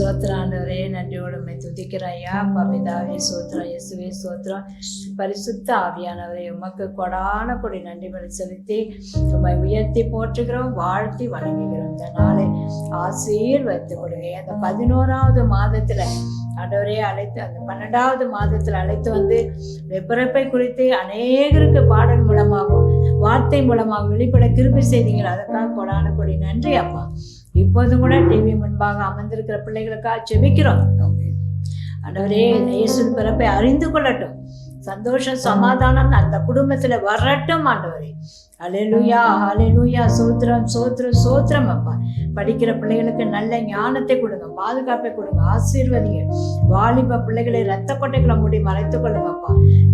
சோத்திராண்டவரே, நன்றியோடு உம்மை துதிக்கிறோம் ஐயா. பபிதாவே சோத்திரம், இயேசுவே சோத்திரம். பரிசுத்த ஆவியானவரே, உமக்கு கொடான கொடி நன்றிகளை செலுத்தி உம்மை உயர்த்தி போற்றுகிறோம், வாழ்த்தி வணங்குகிறோம். இந்த நாளை ஆசீர்வதித்து கொடுங்க. அந்த 11வது மாதத்துல ஆண்டவரே அழைத்து, அந்த 12வது மாதத்துல அழைத்து வந்து பிறப்பை குறித்து அநேகருக்கு பாடல் மூலமாகவும் வார்த்தை மூலமாக வெளிப்பட கிருபை செய்தீங்கள். அதற்காக கொடான கொடி நன்றி அப்பா. இப்போதும் கூட டிவி முன்பாக அமர்ந்திருக்கிற பிள்ளைகளுக்காக ஜெபிக்கிறோம். ஆண்டவரே, இயேசுவின் பிறப்பை அறிந்து கொள்ளட்டும், சந்தோஷம் சமாதானம் அந்த குடும்பத்துல வரட்டும். ஆண்டவரே, அல்லேலூயா அல்லேலூயா. சோத்திரம் சோத்திரம் சோத்திரம் அப்பா. படிக்கிற பிள்ளைகளுக்கு நல்ல ஞானத்தை கொடுங்க, பாதுகாப்பை கொடுங்க, ஆசீர்வதிங்க. வாலிப பிள்ளைகளை இரத்த கொட்டைகளை மூடி மறைத்துக் கொள்ளுங்க அப்பா.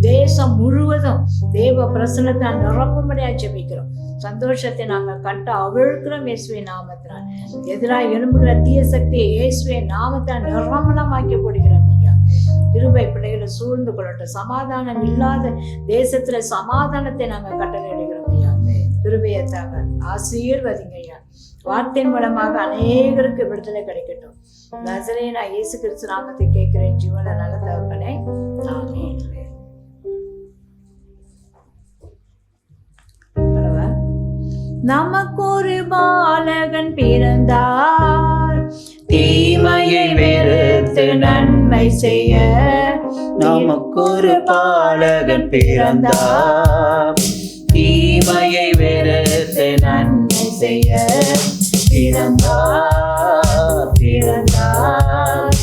தேசம் முழுவதும் தேவ பிரசன்னத்தை நிரப்பும்படியா ஜெபிக்கிறோம். சந்தோஷத்தை நாங்கள் கட்ட அவிழ்க்கிறோம் இயேசுவின் நாமத்தினால். எதிராக எழும்புகிற தீய சக்தியை இயேசுவின் நாமத்தால் நிர்மலமாக்கி போடுகிறோம் ஐயா. கிருபை பிள்ளைகளை சூழ்ந்து கொள்ளட்டும். சமாதானம் இல்லாத தேசத்துல சமாதானத்தை நாங்கள் கட்டளையிடுகிறோம் ஐயா. கிருபையத்தாக ஆசீர்வதிங்க ஐயா. வார்த்தையின் மூலமாக அநேகருக்கு விடுதலை கிடைக்கட்டும். நசரேயனா இயேசு கிறிஸ்து நாமத்தை கேட்கிறேன் ஜீவன நல்ல தகப்பனே, ஆமென். நமக்கு ஒரு பாலகன் பிறந்தார், தீமையை வெறுத்து நன்மை செய்ய. நமக்கு ஒரு பாலகன் பிறந்தார், தீமையை வெறுத்து நன்மை செய்ய. பிறந்தார் பிறந்தார்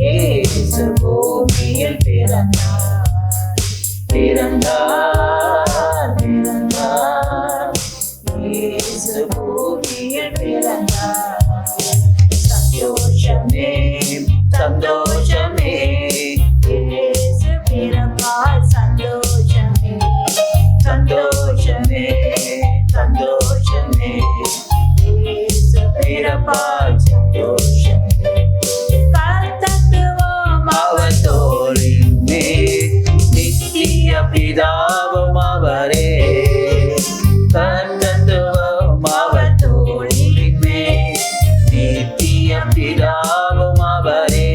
இயேசு பூமியில் பிறந்தார். பிறந்தார் பிறந்தார் இயேசு பூமியில் பிறந்தார். சந்தோஷமே சந்தோஷமே இயேசு பிறப்பால் சந்தோஷமே. சந்தோஷமே சந்தோஷமே இயேசு பிறப்பால் சந்தோஷமே. கர்த்தத்துவம் அவர் தோளின் மேல் நித்திய பிதாவும் அவரே. கர்த்தத்துவம் அவர் தோளின் மேல் நித்திய பிதாவும் அவரே.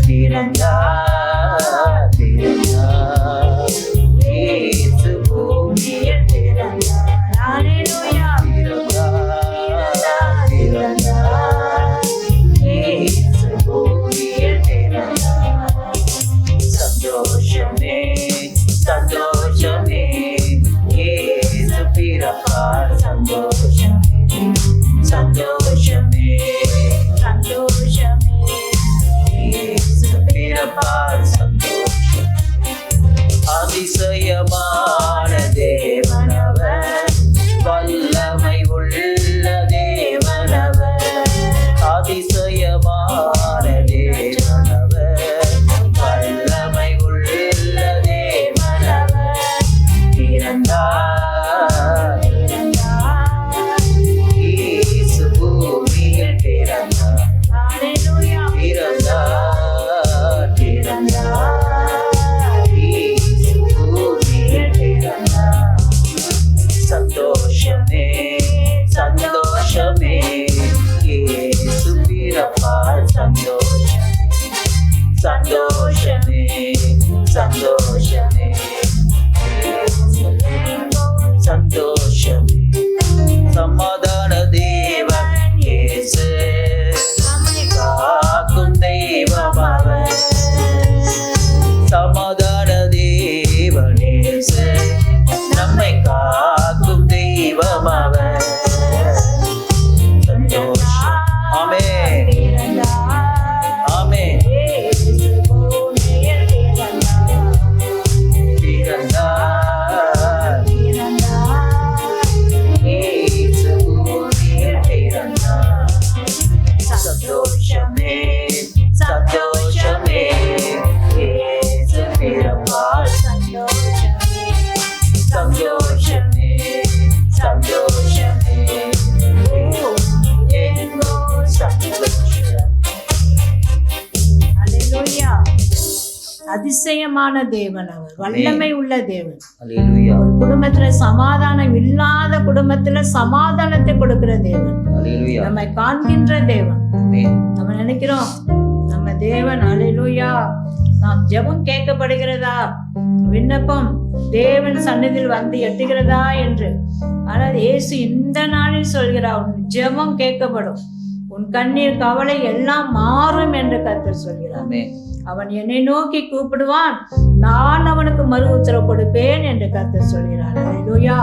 பிறந்தார் பிறந்தார் இயேசு பூமியில் பிறந்தார். அல்லேலூயா. பிறந்தார் பிறந்தார் இயேசு பூமியில் பிறந்தார். சந்தோஷமே சந்தோஷமே இயேசு பிறப்பார். சந்தோஷமே சந்தோஷமே சந்தோஷமே இயேசு பிறப்பார். சந்தோஷம். அதிசயமான தேவனவர், வல்லமை உள்ள தேவனவர். அதிசயமான தேவனவர், வல்லமை உள்ள தேவனவர். பிறந்தார் இயேசு பூமியில் பிறந்தார். அல்லேலூயா. பிறந்தார் பிறந்தார் இயேசு பூமியில் பிறந்தார். சந்தோஷமே சந்தோஷமே இயேசு பிறப்பார். சந்தோஷமே சந்தோஷமே சந்தோஷமே சந்தோஷமே. சமாதான தேவன் இயேசு, நம்மை காக்கும் தெய்வம் அவர். சமாதான தேவன் இயேசு, நம்மை காக்கும் தெய்வம் அவர். சந்தோஷம். ஆமென் ஆமென். அதிசயமான தேவன், அவர் வல்லமை உள்ள தேவன். அல்லேலூயா. ஒரு குடும்பத்துல சமாதானம் இல்லாத குடும்பத்துல சமாதானத்தை கொடுக்கிற தேவன், அல்லேலூயா. நம்மை காண்கின்ற தேவன். ஆமென். நம்ம நினைக்கிறோம் நம்ம தேவன், அல்லேலூயா, நாம் ஜெபம் கேட்கப்படுகிறதா, விண்ணப்பம் தேவன் சந்நிதியில் வந்து எட்டுகிறதா என்று. ஆனால் இயேசு இந்த நாளில் சொல்கிறார், உன் ஜெபம் கேட்கப்படும், உன் கண்ணீர் கவலை எல்லாம் மாறும் என்று கர்த்தர் சொல்கிறார். ஆமென். அவன் என்னை நோக்கி கூப்பிடுவான், நான் அவனுக்கு மறு உத்தரவு கொடுப்பேன் என்று கர்த்தர் சொல்கிறார். அல்லேலூயா.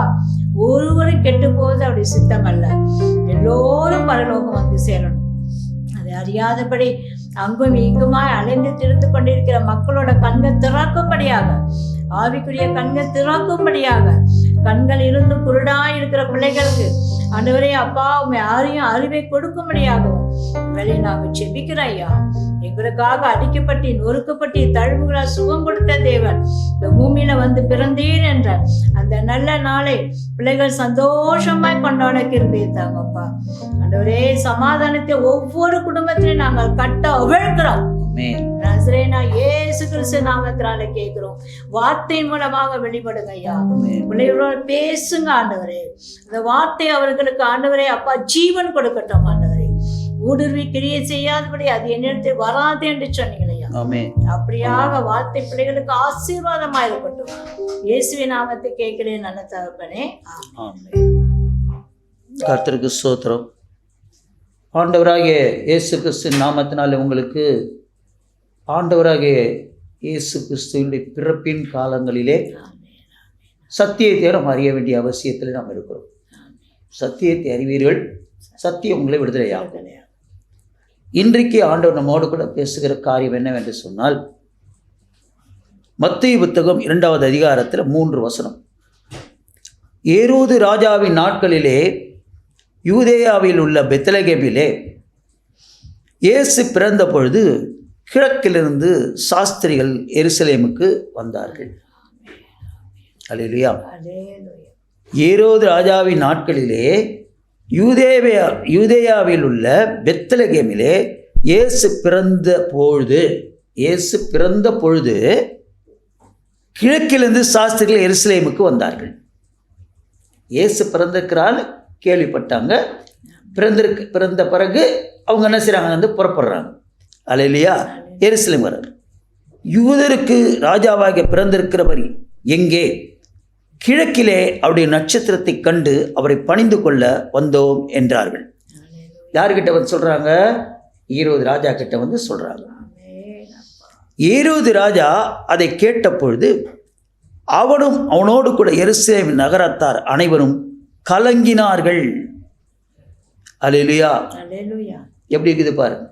ஒருவரும் கெட்டு போவது அவருடைய சித்தம் அல்ல, எல்லோரும் பரலோகம் வந்து சேரணும். அதை அறியாதபடி அங்கும் இங்குமாய் அலைந்து திரிந்து கொண்டிருக்கிற மக்களோட கண்கள் திறக்கும்படியாக, ஆவிக்குரிய கண்கள் திறக்கும்படியாக, கண்கள் இருந்து குருடாய் இருக்கிற பிள்ளைகளுக்கு ஆண்டவரே அப்பா உண்மை யாரையும் அறிவை கொடுக்கும்படியாகவும் வெளியே நாங்கள் செபிக்கிற ஐயா. எங்களுக்காக அடிக்கப்பட்டு நொறுக்கப்பட்டு தழுவுகளால் சுகம் கொடுத்த தேவன் இந்த பூமியில வந்து பிறந்தீர் என்ற அந்த நல்ல நாளை பிள்ளைகள் சந்தோஷமாய் கொண்டாட கிருபையை தாங்கப்பா. ஆண்டவரே சமாதானத்தை ஒவ்வொரு குடும்பத்திலையும் நாங்கள் கட்ட அவிழ்க்கிறோம். நசரேனா இயேசு கிறிஸ்து நாமத்தினால கேட்கிறோம். வார்த்தையின் மூலமாக வெளிப்படுங்க ஐயா. பிள்ளைகளோட பேசுங்க ஆண்டவரே. அந்த வார்த்தை அவர்களுக்கு ஆண்டவரே அப்பா ஜீவன் கொடுக்கட்டும் ஆண்டவரே. ஊடுருவி கிரியை செய்யாதபடி அது என்னிடத்தில் வராது என்று சொன்னீங்களையா. அப்படியாக வார்த்தை பிள்ளைகளுக்கு ஆசீர்வாதமா இருக்கட்டும். இயேசுவின் நாமத்தை கேட்கிறேன் நல்ல தகப்பனே. கர்த்தருக்கு ஸ்தோத்திரம். ஆண்டவராகிய இயேசு கிறிஸ்து நாமத்தினால உங்களுக்கு ஆண்டவராகிய இயேசு கிறிஸ்துவினுடைய பிறப்பின் காலங்களிலே சத்தியத்தை நாம் அறிய வேண்டிய அவசியத்தில் நாம் இருக்கிறோம். சத்தியத்தை அறிவீர்கள், சத்தியம் உங்களை விடுதலையாகும். இன்றைக்கு ஆண்டவர் நம்மோடு கூட பேசுகிற காரியம் என்னவென்று சொன்னால், மத்தேயு புத்தகம் 2வது அதிகாரத்தில் 3 வசனம். ஏரோது ராஜாவின் நாட்களிலே யூதேயாவில் உள்ள பெத்லகேமிலே இயேசு பிறந்த பொழுது கிழக்கிலிருந்து சாஸ்திரிகள் எருசலேமுக்கு வந்தார்கள். அல்லேலூயா. ஏரோது ராஜாவின் நாட்களிலே யூதேயாவில் உள்ள பெத்லகேமிலே இயேசு பிறந்த பொழுது கிழக்கிலிருந்து சாஸ்திரிகள் எருசலேமுக்கு வந்தார்கள். இயேசு பிறந்திருக்கிறான்னு கேள்விப்பட்டாங்க. பிறந்த பிறகு அவங்க என்ன செய்கிறாங்க, வந்து புறப்படுறாங்க. அல்லேலூயா. எருசலேம் வர யூதருக்கு ராஜாவாக பிறந்திருக்கிறவர் எங்கே? கிழக்கிலே அவருடைய நட்சத்திரத்தை கண்டு அவரை பணிந்து கொள்ள வந்தோம் என்றார்கள். யார்கிட்ட வந்து சொல்றாங்க? ஏரோது ராஜா கிட்ட வந்து சொல்றாங்க. ஏரோது ராஜா அதை கேட்ட பொழுது அவனும் அவனோடு கூட எருசலேம் நகரத்தார் அனைவரும் கலங்கினார்கள். அல்லேலூயா. எப்படி இருக்குது பாருங்க.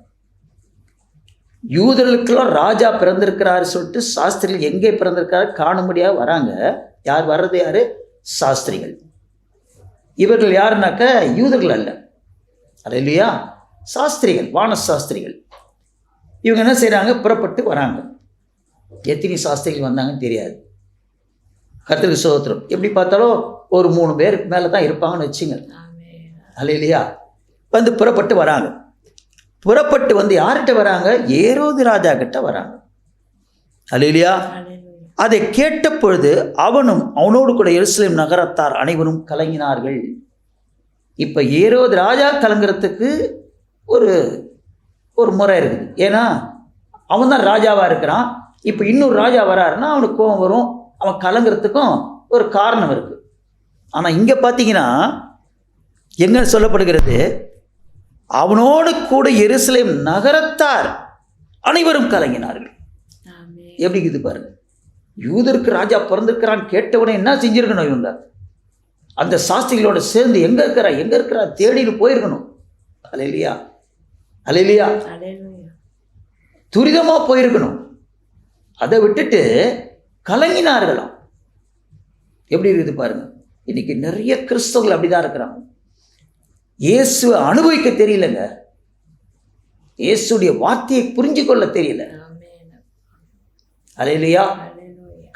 யூதர்களுக்கெல்லாம் ராஜா பிறந்திருக்கிறாரு சொல்லிட்டு சாஸ்திரிகள் எங்கே பிறந்திருக்காரு காணும்படியாக வராங்க. யார் வர்றது? யாரு? சாஸ்திரிகள். இவர்கள் யாருனாக்க யூதர்கள் அல்ல. அல்லேலூயா. சாஸ்திரிகள், வான சாஸ்திரிகள். இவங்க என்ன செய்கிறாங்க? புறப்பட்டு வராங்க. எத்தனை சாஸ்திரிகள் வந்தாங்கன்னு தெரியாது. கர்த்தருக்கு ஸ்தோத்திரம். எப்படி பார்த்தாலும் ஒரு 3 பேருக்கு மேலே தான் இருப்பாங்கன்னு வச்சுங்க. அல்லேலூயா. வந்து புறப்பட்டு வராங்க. புறப்பட்டு வந்து யார்கிட்ட வராங்க? ஏரோது ராஜா கிட்ட வராங்க. அல்லேலூயா. அதை கேட்ட பொழுது அவனும் அவனோடு கூட எருசலேம் நகரத்தார் அனைவரும் கலங்கினார்கள். இப்போ ஏரோது ராஜா கலங்கிறதுக்கு ஒரு முறை இருக்குது. ஏன்னா அவன் தான் ராஜாவாக இருக்கிறான். இப்போ இன்னொரு ராஜா வராருன்னா அவனுக்கு கோபம் வரும். அவன் கலங்கிறதுக்கும் ஒரு காரணம் இருக்குது. ஆனால் இங்கே பார்த்தீங்கன்னா என்ன சொல்லப்படுகிறது? அவனோடு கூட எருசலேம் நகரத்தார் அனைவரும் கலங்கினார்கள். எப்படி இது பாருங்க. யூதருக்கு ராஜா பிறந்திருக்கிறான் கேட்டவுடனே என்ன செஞ்சிருக்கணும்? இவங்க அந்த சாஸ்திரிகளோட சேர்ந்து எங்கே இருக்கிறா தேடின்னு போயிருக்கணும். அல்லேலூயா. அல்லேலூயா. துரிதமாக போயிருக்கணும். அதை விட்டுட்டு கலங்கினார்களாம். எப்படி இருக்குது பாருங்க. இன்னைக்கு நிறைய கிறிஸ்தவர்கள் அப்படிதான் இருக்கிறாங்க. இயேசுவை அனுபவிக்க தெரியலங்க. இயேசுடைய வார்த்தையை புரிஞ்சு கொள்ள தெரியல. அல்லேலூயா.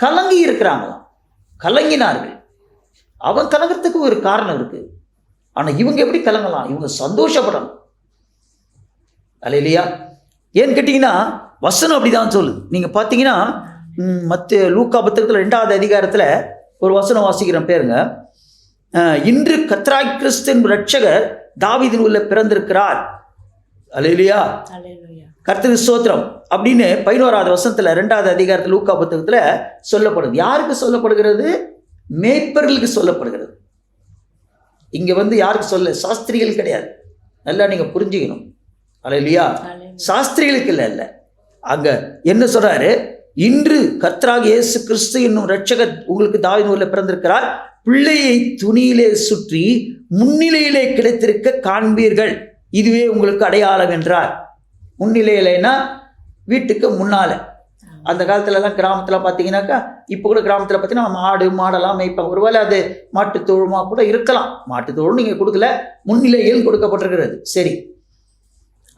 கலங்கி இருக்கிறாங்களாம். கலங்கினார்கள். அவன் கலங்கிறதுக்கு ஒரு காரணம் இருக்கு. ஆனால் இவங்க எப்படி கலங்கலாம்? இவங்க சந்தோஷப்படணும். அல்லேலூயா. ஏன்னு கேட்டிங்கன்னா வசனம் அப்படிதான் சொல்லுது. நீங்கள் பார்த்தீங்கன்னா லூக்கா புத்தகத்தில் 2வது அதிகாரத்தில் ஒரு வசனம் வாசிக்கிறேன் பேருங்க. இன்று கர்த்தராகிய கிறிஸ்து இரட்சகர் தாவீதின் உள்ள பிறந்திருக்கிறார். அல்லேலூயா, கர்த்தருக்கு ஸ்தோத்திரம் அப்படின்னு 11வது வசனத்தில் 2வது அதிகாரத்தில் லூக்கா புத்தகத்தில் சொல்லப்படுது. யாருக்கு சொல்லப்படுகிறது? மேய்ப்பர்களுக்கு சொல்லப்படுகிறது. இங்கே யாருக்கு சொல்ல? சாஸ்திரிகள் கிடையாது. நல்லா நீங்கள் புரிஞ்சுக்கணும். அல்லேலூயா, சாஸ்திரிகளுக்கு இல்லை. அங்கே என்ன சொல்கிறாரு? இன்று கர்த்தராகிய இயேசு கிறிஸ்து என்னும் இரட்சகர் உங்களுக்கு தாவீதின் ஊரில் பிறந்திருக்கிறார். பிள்ளையை துணியிலே சுற்றி முன்னிலையிலே கிடைத்திருக்க காண்பீர்கள். இதுவே உங்களுக்கு அடையாளம் என்றார். முன்னிலையிலேனா வீட்டுக்கு முன்னால். அந்த காலத்துலலாம் கிராமத்தில் பார்த்தீங்கன்னாக்கா, இப்போ கூட கிராமத்தில் பார்த்தீங்கன்னா மாடு மாடெல்லாம் மேய்ப்பாங்க. ஒருவேளை அது மாட்டுத்தோழுமாக கூட இருக்கலாம். மாட்டுத்தோழும் நீங்கள் கொடுக்கல, முன்னிலையில் கொடுக்கப்பட்டிருக்கிறது. சரி,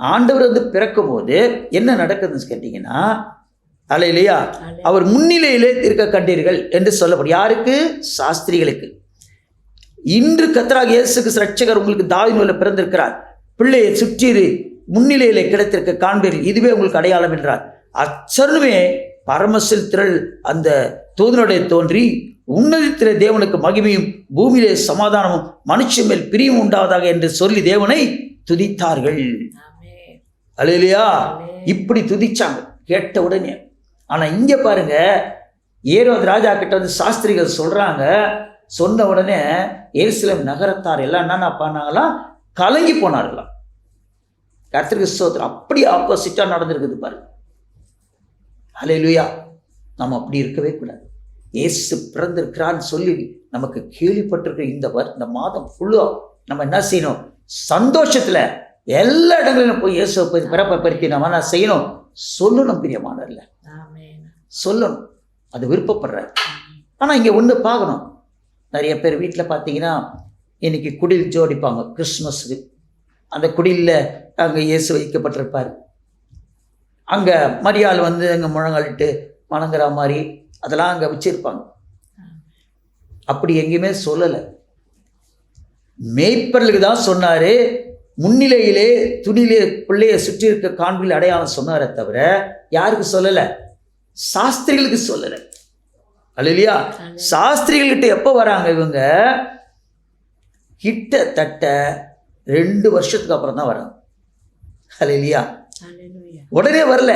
ஆண்டவர் பிறக்கும் போது என்ன நடக்குதுன்னு கேட்டிங்கன்னா, அல்லேலூயா, அவர் முன்னிலையிலே இருக்க கண்டீர்கள் என்று சொல்லப்படும். யாருக்கு? சாஸ்திரிகளுக்கு. இன்று கர்த்தராகிய இயேசு கிறிஸ்து இரட்சகர் உங்களுக்கு தாவீதின் ஊரில் பிறந்திருக்கிறார். பிள்ளையை சுற்றி முன்னிலையிலே கிடைத்திருக்க காண்பீர்கள். இதுவே உங்களுக்கு அடையாளம் என்றார். அச்சருமே பரமசில் திரள் அந்த தூதனுடைய தோன்றி, உன்னதத்திலே தேவனுக்கு மகிமையும் பூமியிலே சமாதானமும் மனுஷன் மேல் பிரியும் உண்டாவதாக என்று சொல்லி தேவனை துதித்தார்கள். அல்லேலூயா, இப்படி துதிச்சாங்க கேட்ட உடனே. ஆனால் இங்கே பாருங்க, ஏரோது ராஜா கிட்ட சாஸ்திரிகள் சொல்றாங்க. சொன்ன உடனே எருசலேம் நகரத்தார் எல்லாம் என்னென்ன பண்ணாங்களாம்? கலங்கி போனார்களாம். கர்த்தருக்கு ஸ்தோத்திரம். அப்படி ஆப்போசிட்டா நடந்திருக்குது பாருங்க. அல்லேலூயா, நம்ம அப்படி இருக்கவே கூடாது. இயேசு பிறந்திருக்கிறான்னு சொல்லி நமக்கு கேள்விப்பட்டிருக்கிற இந்த மாதம் ஃபுல்லா நம்ம என்ன செய்யணும்? சந்தோஷத்துல எல்லா இடங்களிலும் போய் இயேசுவை பிறப்பை பற்றி நம்ம என்ன செய்யணும்? சொல்லணும். பிரியமானவர்கள, சொல்லணும். அது விருப்பப்படுறாரு. ஆனால் இங்கே ஒன்று பார்க்கணும். நிறைய பேர் வீட்டில் பார்த்தீங்கன்னா இன்னைக்கு குடில் ஜோடிப்பாங்க கிறிஸ்மஸுக்கு. அந்த குடிலில் அங்கே இயேசு வைக்கப்பட்டிருப்பார். அங்கே மரியாள் அங்கே முழங்கலிட்டு வணங்குற மாதிரி அதெல்லாம் அங்கே வச்சுருப்பாங்க. அப்படி எங்கேயுமே சொல்லலை. மேய்ப்பர்களுக்கு தான் சொன்னார். முன்னிலையிலே துணியிலே பிள்ளையை சுற்றி இருக்க காண்பில் அடையாளம் சொன்னாரே தவிர யாருக்கு சொல்லலை? சாஸ்திரிகளுக்கு சொல்லலை. அல்லேலூயா, சாஸ்திரிகள்கிட்ட எப்போ வராங்க இவங்க? கிட்டத்தட்ட 2 வருஷத்துக்கு அப்புறம் தான் வராங்க. அல்லேலூயா, உடனே வரல.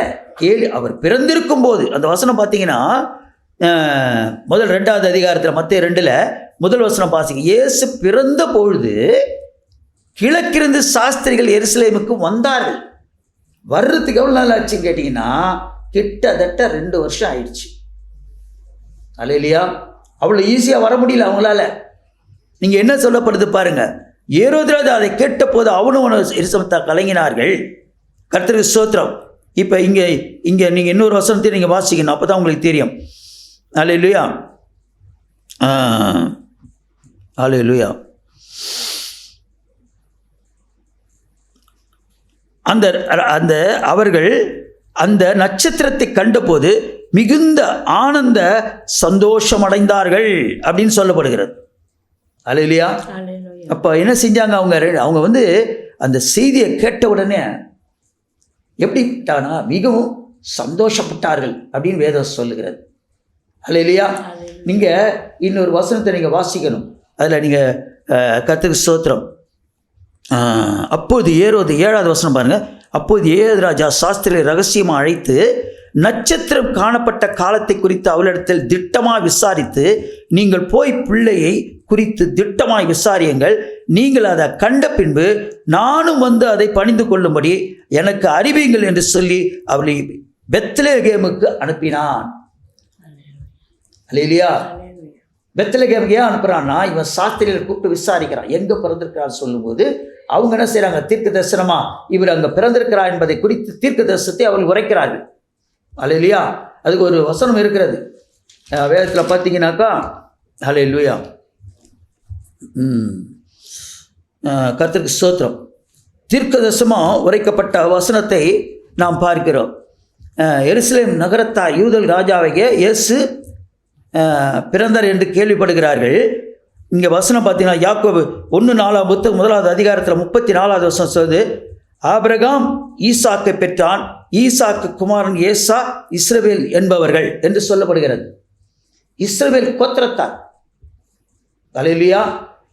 அவர் பிறந்திருக்கும் போது அந்த வசனம் பார்த்தீங்கன்னா முதல் 2வது அதிகாரத்தில் மத்தேயு 2ல் முதல் வசனம் பாசிங்க. இயேசு பிறந்த பொழுது கிழக்கிருந்து சாஸ்திரிகள் எருசலேமுக்கு வந்தார்கள். வர்றதுக்கு எவ்வளோ நாள் ஆச்சுன்னு கேட்டிங்கன்னா கிட்டத்தட்ட 2 வருஷம் ஆயிடுச்சு. அல்லேலூயா, அவ்வளோ ஈஸியாக வர முடியல அவங்களால. நீங்கள் என்ன சொல்லப்படுது பாருங்க. ஏரோது ராஜா அதை கேட்ட போது அவனும் எருசலேத்தை கலங்கினார்கள். கர்த்தருக்கு ஸ்தோத்திரம். இப்போ இங்கே நீங்கள் இன்னொரு வசனத்தை நீங்கள் வாசிக்கணும், அப்போ தான் உங்களுக்கு தெரியும். அல்லேலூயா, அல்லேலூயா. அந்த அவர்கள் அந்த நட்சத்திரத்தை கண்டபோது மிகுந்த ஆனந்த சந்தோஷம் அடைந்தார்கள் அப்படின்னு சொல்லப்படுகிறது. அல்லேலூயா. அப்போ என்ன செஞ்சாங்க? அவங்க அந்த செய்தியை கேட்ட உடனே எப்படிட்டானா மிகவும் சந்தோஷப்பட்டார்கள் அப்படின்னு வேதம் சொல்லுகிறது. அல்லேலூயா. நீங்கள் இன்னொரு வசனத்தை நீங்கள் வாசிக்கணும். அதில் நீங்கள் கர்த்தருக்கு ஸ்தோத்திரம். அப்போது ஏரோது 7வது வசனம் பாருங்கள். அப்போது ஏரோது ராஜா சாஸ்திரியை ரகசியமாக அழைத்து நட்சத்திரம் காணப்பட்ட காலத்தை குறித்து அவளிடத்தில் திட்டமாக விசாரித்து, நீங்கள் போய் பிள்ளையை குறித்து திட்டமாய் விசாரியுங்கள். நீங்கள் அதை கண்ட பின்பு நானும் அதை பணிந்து கொள்ளும்படி எனக்கு அறிவியுங்கள் என்று சொல்லி அவளை பெத்லகேமுக்கு அனுப்பினான். அல்லேலூயா. பெத்லகேமுக்கு ஏன் அனுப்புறான்னா, இவன் சாஸ்திரிகளை கூப்பிட்டு விசாரிக்கிறான் எங்கே பிறந்திருக்கிறான்னு சொல்லும்போது அவங்க என்ன செய்கிறாங்க? தீர்க்க தரிசனமா இவர் அங்கே பிறந்திருக்கிறார் என்பதை குறித்து தீர்க்க தரிசனத்தை அவர்கள் உரைக்கிறார்கள். அல்லேலூயா. அதுக்கு ஒரு வசனம் இருக்கிறது வேதத்தில் பார்த்தீங்கன்னாக்கா. அல்லேலூயா, கர்த்தருக்கு ஸ்தோத்திரம். தீர்க்க தரிசனமாக உரைக்கப்பட்ட வசனத்தை நாம் பார்க்கிறோம். எருசலேம் நகரத்தார் யூதர் ராஜாவையே இயேசு பிறந்தார் என்று கேள்விப்படுகிறார்கள். இங்கே வசனம் பார்த்தீங்கன்னா யாக்கோபு 1:4 1வது அதிகாரத்தில் 34வது வசனம் சொல்லுது. ஆபிரகாம் ஈசாக்கை பெற்றான், ஈசாக்கு குமாரன் ஏசா, இஸ்ரவேல் என்பவர்கள் என்று சொல்லப்படுகிறது. இஸ்ரவேல் கோத்திரத்தார். அல்லேலூயா.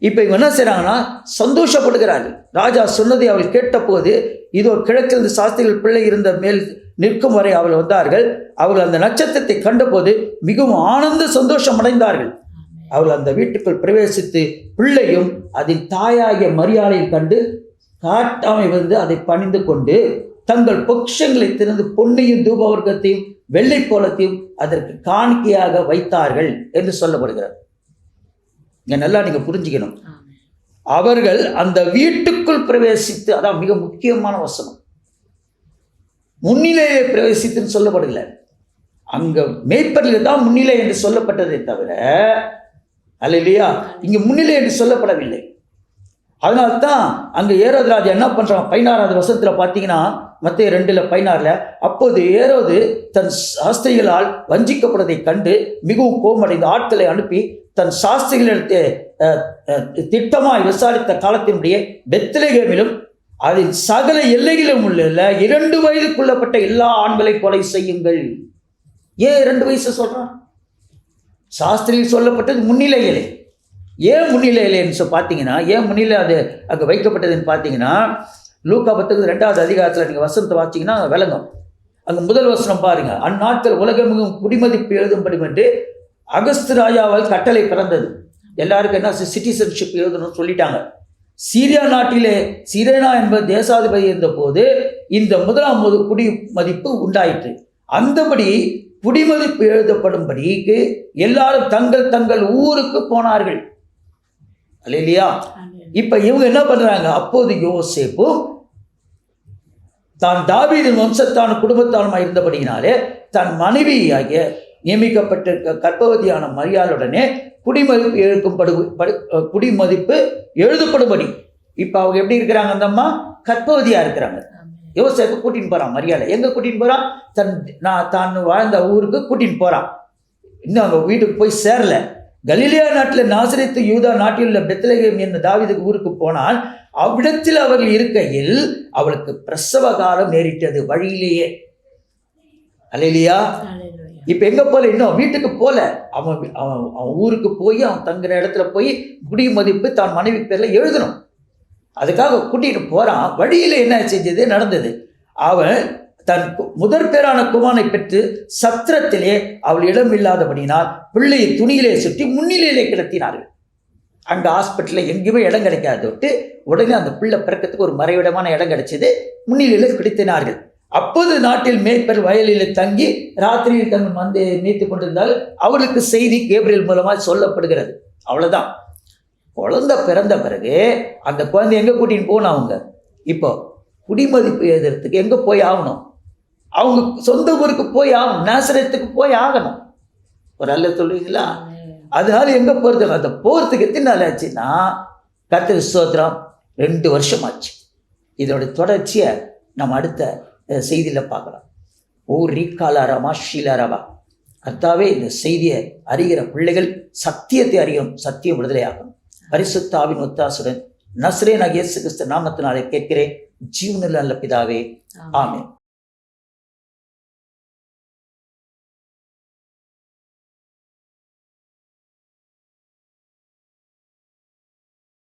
இப்போ இவங்க என்ன செய்கிறாங்கன்னா சந்தோஷப்படுகிறார்கள். ராஜா சொன்னதை அவள் கேட்டபோது, இதோ கிழக்கிலிருந்து சாஸ்திரிகள் பிள்ளை இருந்த மேல் நிற்கும் வரை அவள் வந்தார்கள். அவர்கள் அந்த நட்சத்திரத்தை கண்டபோது மிகவும் ஆனந்த சந்தோஷம் அடைந்தார்கள். அவள் அந்த வீட்டுக்குள் பிரவேசித்து பிள்ளையும் அதன் தாயாகிய மரியாதையும் கண்டு காட்டாமை வந்து அதை பணிந்து கொண்டு தங்கள் பொக்கிஷங்களை திறந்து பொன்னையும் தூபவர்க்கத்தையும் வெள்ளை போலத்தையும் அதற்கு காணிக்கையாக வைத்தார்கள் என்று சொல்லப்படுகிறது. இங்க நல்லா நீங்க புரிஞ்சுக்கணும். அவர்கள் அந்த வீட்டுக்குள் பிரவேசித்து, அதான் மிக முக்கியமான வசனம், முன்னிலையை பிரவேசித்துன்னு சொல்லப்படல. அங்க மேய்ப்பரில் தான் முன்னிலை என்று சொல்லப்பட்டதை தவிர, அல்லேலூயா, இங்க முன்னிலை என்று சொல்லப்படவில்லை. அதனால்தான் அங்க ஏரோது ராஜா என்ன பண்றான், 16வது வசனத்துல பார்த்தீங்கன்னா மத்தேயு 2:16, அப்போது ஏரோது தன் சாஸ்திரிகளால் வஞ்சிக்கப்படுவதை கண்டு மிகவும் கோபமடைந்த ஆட்களை அனுப்பி தன் சாஸ்திரிகளிடத்தை திட்டமாய் விசாரித்த காலத்தினுடைய பெத்லகேமிலும் அதில் சகல எல்லைகளிலும் உள்ள 2 வயதுக்குள்ளப்பட்ட எல்லா ஆண்களை கொலை செய்யுங்கள். ஏன் 2 வயசு சொல்றான்? சாஸ்திரியில் சொல்லப்பட்டது முன்னிலையிலே. ஏன் முன்னிலையிலே என்று பார்த்தீங்கன்னா, ஏன் முன்னிலை அது அங்கே வைக்கப்பட்டதுன்னு பார்த்தீங்கன்னா, லூக்கா 2வது அதிகாரத்தில் நீங்கள் வசனத்தை வாசிங்கன்னா விளங்கும். அங்கே முதல் வசனம் பாருங்க, அந்நாட்கள் உலகமெங்கும் குடிமதிப்பு எழுதும்படி என்று அகஸ்து ராஜாவால் கட்டளை பிறந்தது. எல்லாருக்கும் என்ன சிட்டிசன்ஷிப் எழுதணும்னு சொல்லிட்டாங்க. சீரியா நாட்டிலே சிரேனா என்பது தேசாதிபதி இருந்த போது இந்த 1ஆம் குடிமதிப்பு உண்டாயிற்று. அந்தபடி குடிமதிப்பு எழுதப்படும்படிக்கு எல்லாரும் தங்கள் தங்கள் ஊருக்கு போனார்கள். அல்லேலூயா. இப்ப இவங்க என்ன பண்றாங்க, அப்போது யோசேப்பு தான் தாவீதின் வம்சத்தான குடும்பத்தானுமா இருந்தபடியினாலே தன் மனைவியாகிய நியமிக்கப்பட்ட கர்ப்பவதியான மரியாளுடனே குடிமதிப்பு எழுதப்படும்படி. இப்ப அவங்க எப்படி இருக்கிறாங்க, அந்த அம்மா கர்ப்பவதியா இருக்கிறாங்க. யோசேப்பு கூட்டின்னு போறான் மரியாதை. எங்க கூட்டின்னு போறான்? தான் வாழ்ந்த ஊருக்கு கூட்டின்னு போறான். இன்னும் அவங்க வீட்டுக்கு போய் சேரல. கலிலியா நாட்டில் நாசரேத்து யூதா நாட்டில் உள்ள பெத்லகேம் என்ற தாவீதுக்கு ஊருக்கு போனால் அவ்விடத்தில் அவர்கள் இருக்கையில் அவளுக்கு பிரசவ காலம் நேரிட்டது வழியிலேயே. அல்லேலூயா. இப்ப எங்க போல, இன்னும் வீட்டுக்கு போல, அவன் ஊருக்கு போய் அவன் தங்குற இடத்துல போய் குடிமதிப்பு தான் மனைவி பேர்ல எழுதணும். அதுக்காக கூட்டிட்டு போறான். வழியில என்ன செஞ்சது நடந்தது, அவன் தன் முதற் பேரான குமாரனை பெற்று சத்திரத்திலே அவள் இடம் இல்லாதபடினால் பிள்ளையை துணியிலே சுற்றி முன்னிலையிலே கிடத்தினார்கள். அங்கே ஹாஸ்பிட்டலில் எங்கேயுமே இடம் கிடைக்காது விட்டு உடனே அந்த பிள்ளை பிறக்கிறதுக்கு ஒரு மறைவிடமான இடம் கிடைச்சது, முன்னிலையில கிடத்தினார்கள். அப்போது நாட்டில் மேய்ப்பர் வயலில் தங்கி ராத்திரியில் தங்கள் வந்து மேய்த்து கொண்டிருந்தால் அவர்களுக்கு செய்தி கேப்ரியல் மூலமாக சொல்லப்படுகிறது. அவ்வளோதான். குழந்தை பிறந்த பிறகு அந்த குழந்தை எங்கே கூட்டின்னு போகணும்? அவங்க இப்போ குடிமதிப்பு எழுதுறதுக்கு எங்கே போய் ஆகணும்? அவங்க சொந்த ஊருக்கு போய் ஆகணும், நாசரேத்துக்கு போய் ஆகணும். ஒரு அல்ல சொல்லுவீங்களா? அதனால எங்கே போகிறது? அந்த போகிறதுக்கு எத்தனை நாள் ஆச்சுன்னா, கர்த்தர் ஸ்தோத்திரம், 2 வருஷம் ஆச்சு. இதோட தொடர்ச்சியை நம்ம அடுத்த செய்தியில் பார்க்கலாம். ஓ ரீகாலாரமா ஷீலாரவா. கர்த்தாவே, இந்த செய்தியை அறிகிற பிள்ளைகள் சத்தியத்தை அறியும், சத்தியம் விடுதலையாகும். பரிசுத்த ஆவின் ஒத்தாசுடன் நஸ்ரேனாகிய இயேசு கிறிஸ்து நாமத்தினாலே கேட்கிறேன், ஜீவனுள்ள நல்ல பிதாவே, ஆமென்.